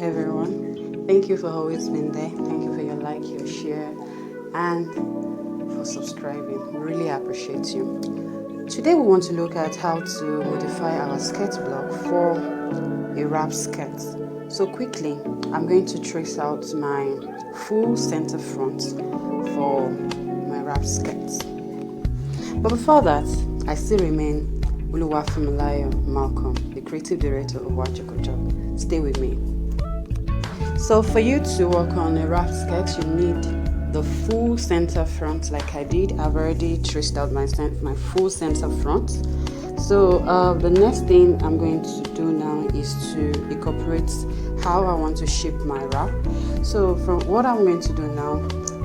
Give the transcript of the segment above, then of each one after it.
everyone. Thank you for always being there. Thank you for your like, your share, and for subscribing. We really appreciate you. Today we want to look at how to modify our skirt block for a wrap skirt. So quickly, I'm going to trace out my full center front for my wrap skirt. But before that, I still remain Oluwafemilayo Malcolm, the creative director of Wrapskirt. Stay with me. So for you to work on a wrap skirt, you need the full center front like I did. I've already traced out my full center front. So the next thing I'm going to do now is to incorporate how I want to shape my wrap. So from what I'm going to do now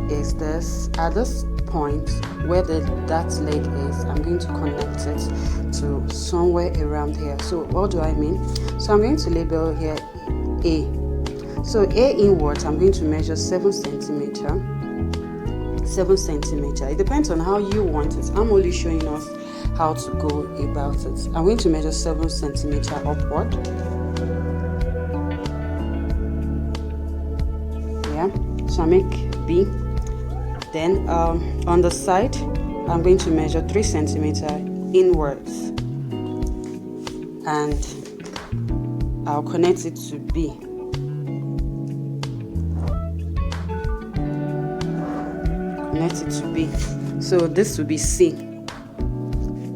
is this. At this point where that leg is, I'm going to connect it to somewhere around here. So what do I mean? So I'm going to label here A. So A inwards, I'm going to measure 7 centimeter. It depends on how you want it. I'm only showing us how to go about it. I'm going to measure 7 centimeter upward. Yeah, so I make B. Then on the side, I'm going to measure 3 centimeter inwards, and I'll connect it to B. Connect it to B. So this will be C.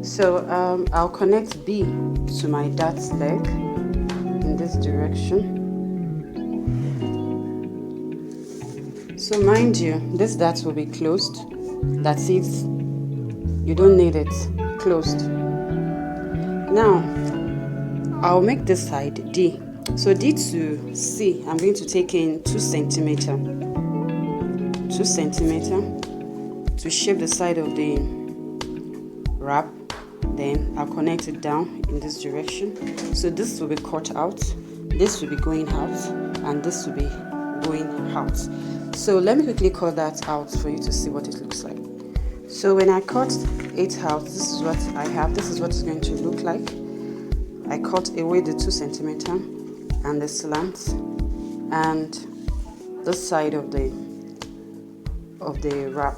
So I'll connect B to my dart leg in this direction. So mind you, this dart will be closed. That's it. You don't need it closed. Now I'll make this side D. So D to C, I'm going to take in 2 centimeter. 2 centimeter to shape the side of the wrap. Then I'll connect it down in this direction. So this will be cut out, this will be going out, and this will be going out. So let me quickly cut that out for you to see what it looks like. So when I cut it out, this is what I have. This is what it's going to look like. I cut away the 2 centimeter and the slant and this side of the wrap.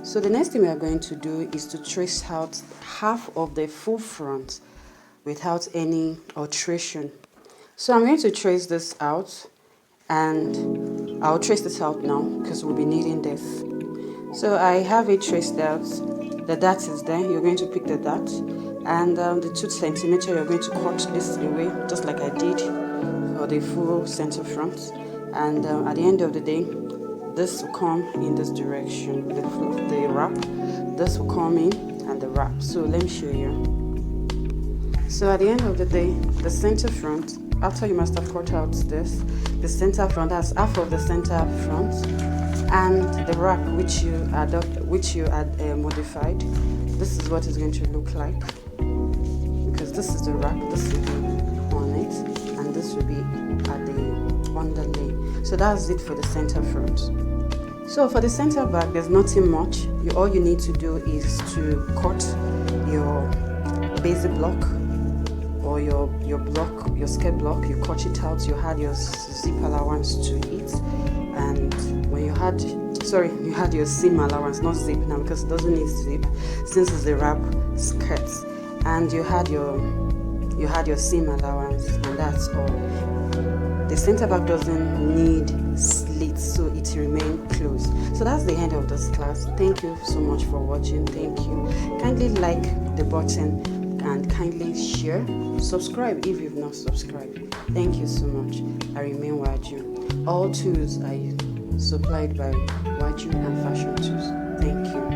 So the next thing we are going to do is to trace out half of the full front without any alteration. So I'm going to trace this out, and I'll trace this out now because we'll be needing this. So I have it traced out. The dart is there. You're going to pick the dart, and the 2 centimeter you're going to cut this away just like I did for the full center front. And at the end of the day, this will come in this direction, the wrap. This will come in and the wrap. So let me show you. So at the end of the day, the center front, after you must have cut out this, the center front, that's half of the center front, and the wrap which you had modified. This is what it's going to look like, because this is the wrap. This will be on it, and this will be at the underlay. So that's it for the center front. So for the center back, there's nothing much. All you need to do is to cut your basic block or your block, your skirt block. You cut it out. You had your zip allowance to it, and when you had your seam allowance, not zip now because it doesn't need zip since it's a wrap skirt, and you had your seam allowance, and that's all. The center back doesn't need slits, so it remains closed. So that's the end of this class. Thank you so much for watching. Thank you. Kindly like the button and kindly share. Subscribe if you've not subscribed. Thank you so much. I remain Waju. All tools are supplied by Waju and Fashion Tools. Thank you.